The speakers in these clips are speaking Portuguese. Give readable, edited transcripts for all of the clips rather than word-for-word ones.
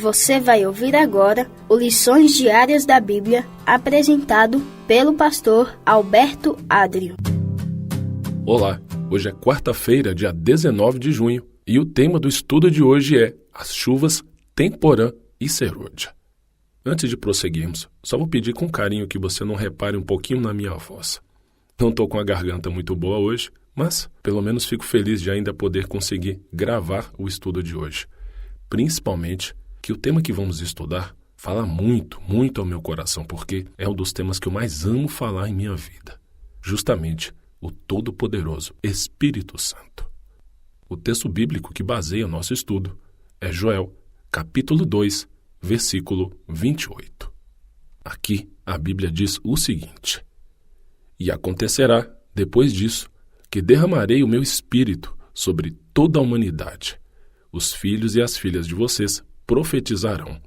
Você vai ouvir agora o Lições Diárias da Bíblia, apresentado pelo pastor Alberto Adrio. Olá, hoje é quarta-feira, dia 19 de junho, e o tema do estudo de hoje é as chuvas Temporã e Serôdia. Antes de prosseguirmos, só vou pedir com carinho que você não repare um pouquinho na minha voz. Não estou com a garganta muito boa hoje, mas pelo menos fico feliz de ainda poder conseguir gravar o estudo de hoje. Principalmente que o tema que vamos estudar fala muito ao meu coração, porque é um dos temas que eu mais amo falar em minha vida. Justamente o Todo-Poderoso Espírito Santo. O texto bíblico que baseia o nosso estudo é Joel, capítulo 2, versículo 28. Aqui a Bíblia diz o seguinte: E acontecerá, depois disso, que derramarei o meu espírito sobre toda a humanidade. Os filhos e as filhas de vocês profetizarão,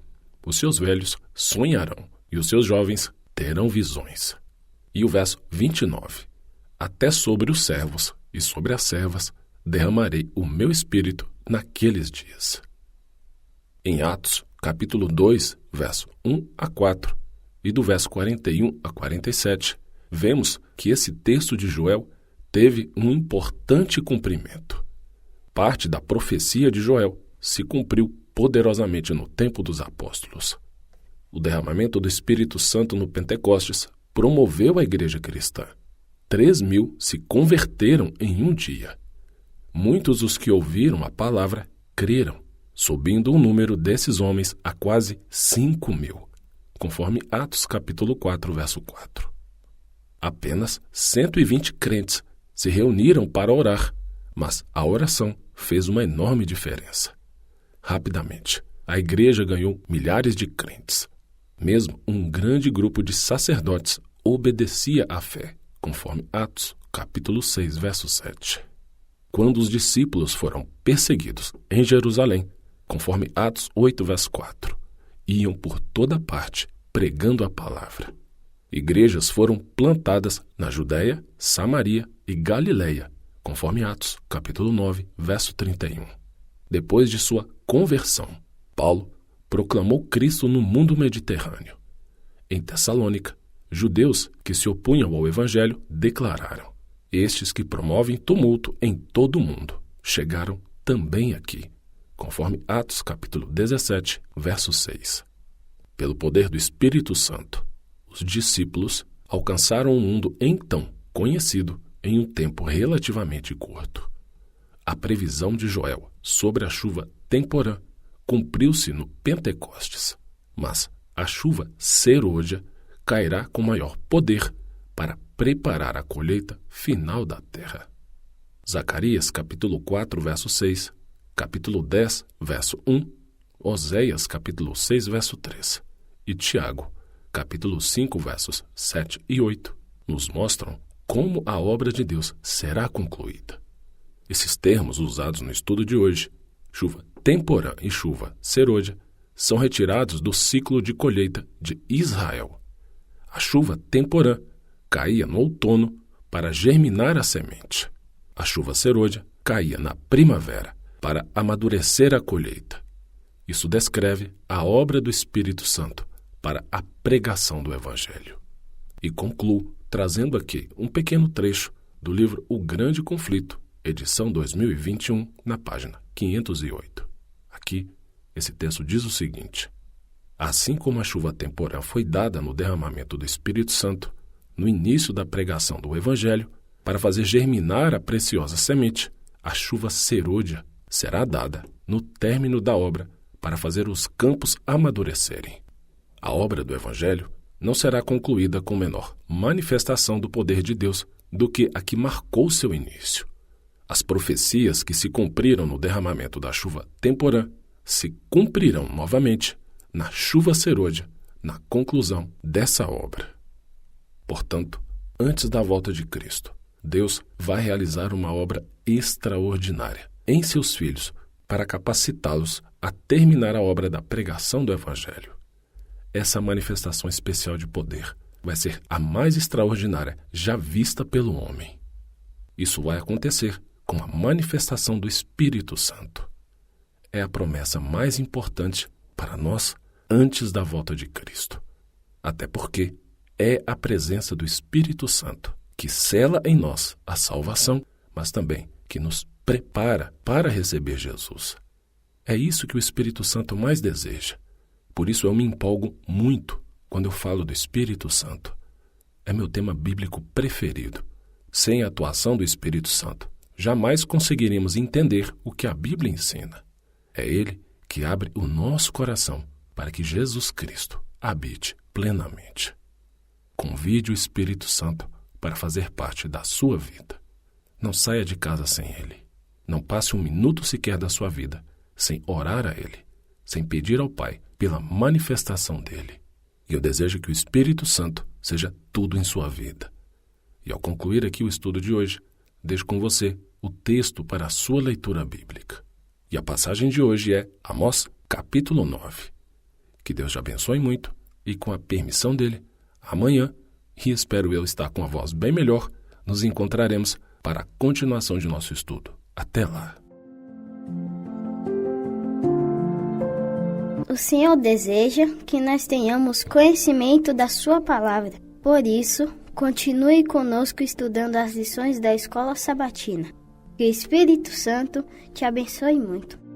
os seus velhos sonharão, e os seus jovens terão visões. E o verso 29. Até sobre os servos e sobre as servas derramarei o meu espírito naqueles dias. Em Atos, capítulo 2, verso 1 a 4, e do verso 41 a 47, vemos que esse texto de Joel teve um importante cumprimento. Parte da profecia de Joel se cumpriu poderosamente no tempo dos apóstolos. O derramamento do Espírito Santo no Pentecostes promoveu a igreja cristã. 3.000 se converteram em um dia. Muitos dos que ouviram a palavra creram, subindo o número desses homens a quase 5.000, conforme Atos capítulo 4, verso 4. Apenas 120 crentes se reuniram para orar, mas a oração fez uma enorme diferença. Rapidamente, a igreja ganhou milhares de crentes. Mesmo um grande grupo de sacerdotes obedecia à fé, conforme Atos capítulo 6, verso 7. Quando os discípulos foram perseguidos em Jerusalém, conforme Atos 8, verso 4, iam por toda parte pregando a palavra. Igrejas foram plantadas na Judéia, Samaria e Galileia, conforme Atos, capítulo 9, verso 31. Depois de sua conversão, Paulo proclamou Cristo no mundo mediterrâneo. Em Tessalônica, judeus que se opunham ao evangelho declararam: estes que promovem tumulto em todo o mundo chegaram também aqui, conforme Atos, capítulo 17, verso 6. Pelo poder do Espírito Santo, os discípulos alcançaram um mundo então conhecido em um tempo relativamente curto. A previsão de Joel sobre a chuva temporã cumpriu-se no Pentecostes, mas a chuva serôdia cairá com maior poder para preparar a colheita final da terra. Zacarias capítulo 4, verso 6, capítulo 10, verso 1, Oséias capítulo 6, verso 3 e Tiago capítulo 5, versos 7 e 8, nos mostram como a obra de Deus será concluída. Esses termos usados no estudo de hoje, chuva temporã e chuva serôdia, são retirados do ciclo de colheita de Israel. A chuva temporã caía no outono para germinar a semente. A chuva serôdia caía na primavera para amadurecer a colheita. Isso descreve a obra do Espírito Santo para a pregação do Evangelho. E concluo trazendo aqui um pequeno trecho do livro O Grande Conflito, edição 2021, na página 508. Aqui, esse texto diz o seguinte: assim como a chuva temporã foi dada no derramamento do Espírito Santo, no início da pregação do Evangelho, para fazer germinar a preciosa semente, a chuva serôdia será dada no término da obra para fazer os campos amadurecerem. A obra do Evangelho não será concluída com menor manifestação do poder de Deus do que a que marcou seu início. As profecias que se cumpriram no derramamento da chuva temporã se cumprirão novamente na chuva serôdia, na conclusão dessa obra. Portanto, antes da volta de Cristo, Deus vai realizar uma obra extraordinária em seus filhos para capacitá-los a terminar a obra da pregação do Evangelho. Essa manifestação especial de poder vai ser a mais extraordinária já vista pelo homem. Isso vai acontecer com a manifestação do Espírito Santo. É a promessa mais importante para nós antes da volta de Cristo. Até porque é a presença do Espírito Santo que sela em nós a salvação, mas também que nos prepara para receber Jesus. É isso que o Espírito Santo mais deseja. Por isso eu me empolgo muito quando eu falo do Espírito Santo. É meu tema bíblico preferido. Sem a atuação do Espírito Santo, jamais conseguiremos entender o que a Bíblia ensina. É Ele que abre o nosso coração para que Jesus Cristo habite plenamente. Convide o Espírito Santo para fazer parte da sua vida. Não saia de casa sem Ele. Não passe um minuto sequer da sua vida sem orar a Ele, sem pedir ao Pai pela manifestação dEle. E eu desejo que o Espírito Santo seja tudo em sua vida. E ao concluir aqui o estudo de hoje, deixo com você o texto para a sua leitura bíblica. E a passagem de hoje é Amós, capítulo 9. Que Deus te abençoe muito e, com a permissão dEle, amanhã, e espero eu estar com a voz bem melhor, nos encontraremos para a continuação de nosso estudo. Até lá! O Senhor deseja que nós tenhamos conhecimento da sua palavra. Por isso, continue conosco estudando as lições da Escola Sabatina. Que o Espírito Santo te abençoe muito.